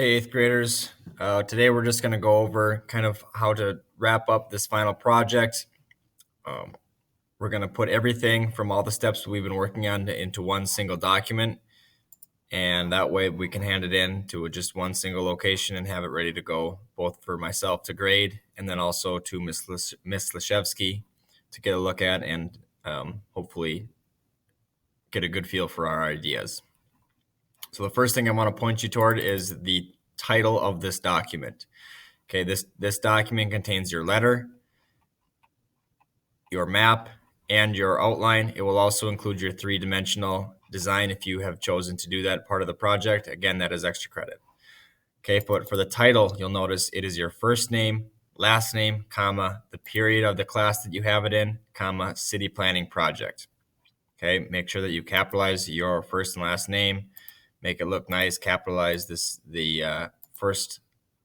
Hey, eighth graders. Today we're just going to go over kind of how to wrap up this final project. Um, we're going to put everything from all the steps we've been working on into one single document. And that way we can hand it in to just one single location and have it ready to go, both for myself to grade and then also to Miss Leshevsky to get a look at and hopefully get a good feel for our ideas. So the first thing I want to point you toward is the title of this document. Okay, this document contains your letter, your map, and your outline. It will also include your three-dimensional design if you have chosen to do that part of the project. Again, that is extra credit. Okay, but for the title, you'll notice it is your first name, last name, comma, the period of the class that you have it in, comma, city planning project. Okay, make sure that you capitalize your first and last name. Make it look nice. Capitalize the first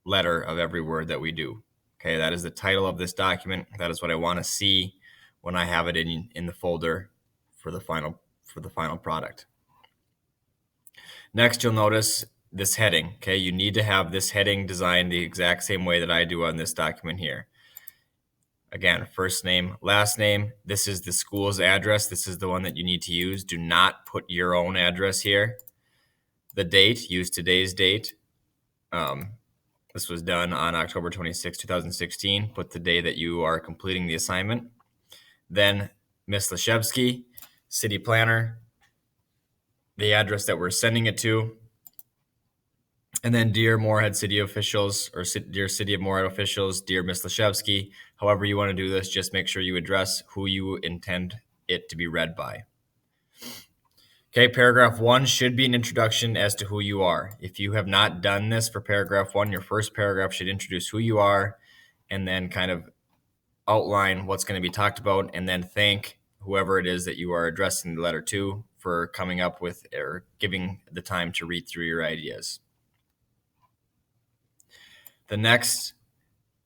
letter of every word that we do. Okay, that is the title of this document. That is what I want to see when I have it in the folder for the final product. Next, you'll notice this heading. Okay, you need to have this heading designed the exact same way that I do on this document here. Again, first name, last name. This is the school's address. This is the one that you need to use. Do not put your own address here. The date, use today's date. This was done on October 26, 2016. Put the day that you are completing the assignment. Then Ms. Leshevsky, city planner, the address that we're sending it to. And then dear Moorhead city officials, or dear city of Moorhead officials, dear Ms. Leshevsky, however you want to do this, just make sure you address who you intend it to be read by. Okay, paragraph 1 should be an introduction as to who you are. If you have not done this for paragraph 1, your first paragraph should introduce who you are and then kind of outline what's going to be talked about and then thank whoever it is that you are addressing the letter to for coming up with or giving the time to read through your ideas. The next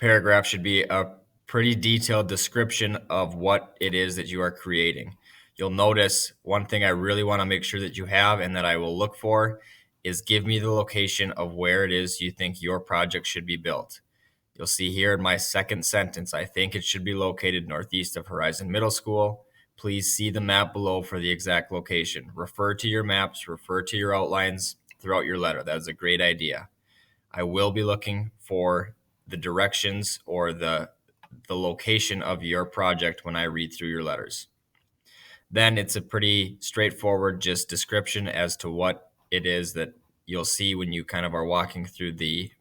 paragraph should be a pretty detailed description of what it is that you are creating. You'll notice one thing I really want to make sure that you have and that I will look for is give me the location of where it is you think your project should be built. You'll see here in my second sentence, I think it should be located northeast of Horizon Middle School. Please see the map below for the exact location. Refer to your maps, refer to your outlines throughout your letter. That is a great idea. I will be looking for the directions or the location of your project when I read through your letters. Then it's a pretty straightforward just description as to what it is that you'll see when you kind of are walking through the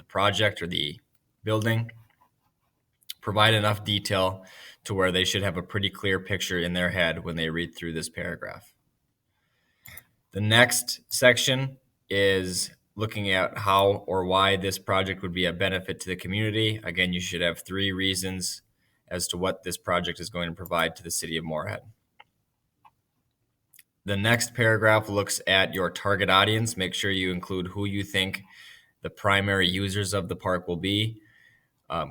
project or the building. Provide enough detail to where they should have a pretty clear picture in their head when they read through this paragraph. The next section is looking at how or why this project would be a benefit to the community. Again, you should have 3 reasons as to what this project is going to provide to the city of Moorhead. The next paragraph looks at your target audience. Make sure you include who you think the primary users of the park will be.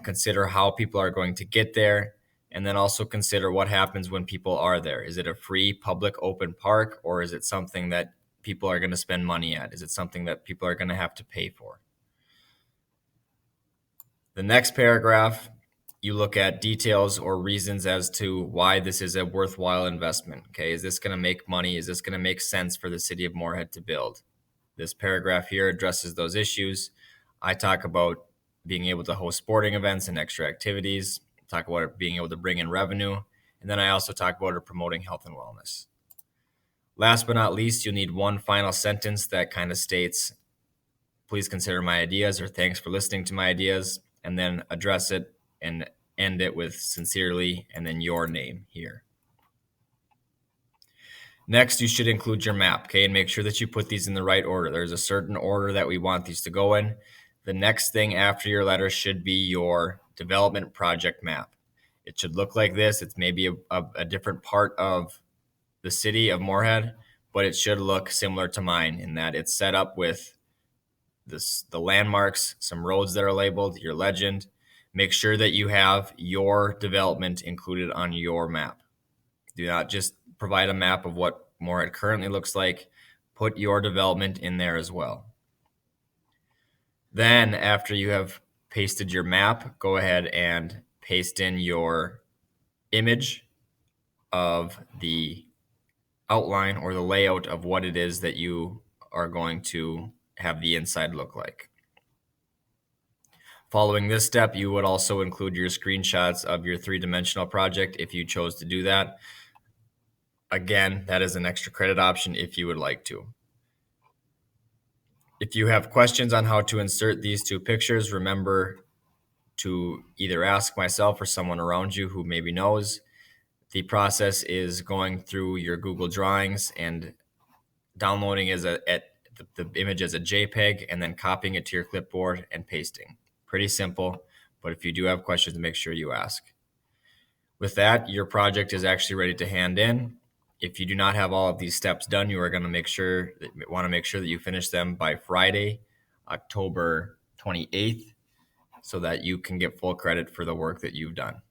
Consider how people are going to get there, and then also consider what happens when people are there. Is it a free, public, open park, or is it something that people are going to spend money at? Is it something that people are going to have to pay for? The next paragraph, you look at details or reasons as to why this is a worthwhile investment. Okay, is this going to make money? Is this going to make sense for the city of Moorhead to build? This paragraph here addresses those issues. I talk about being able to host sporting events and extra activities, talk about being able to bring in revenue, and then I also talk about promoting health and wellness. Last but not least, you'll need one final sentence that kind of states, please consider my ideas, or thanks for listening to my ideas, and then address it and end it with sincerely and then your name here. Next, you should include your map, okay, and make sure that you put these in the right order. There's a certain order that we want these to go in. The next thing after your letter should be your development project map. It should look like this. It's maybe a different part of the city of Moorhead, but it should look similar to mine in that it's set up with the landmarks, some roads that are labeled, your legend. Make sure that you have your development included on your map. Do not just provide a map of what Moorhead currently looks like. Put your development in there as well. Then after you have pasted your map, go ahead and paste in your image of the outline or the layout of what it is that you are going to have the inside look like. Following this step, you would also include your screenshots of your three-dimensional project if you chose to do that. Again, that is an extra credit option if you would like to. If you have questions on how to insert these two pictures, remember to either ask myself or someone around you who maybe knows. The process is going through your Google Drawings and downloading the image as a JPEG and then copying it to your clipboard and pasting. Pretty simple, but if you do have questions, make sure you ask. With that, your project is actually ready to hand in. If you do not have all of these steps done, you are going to want to make sure that you finish them by Friday, October 28th, so that you can get full credit for the work that you've done.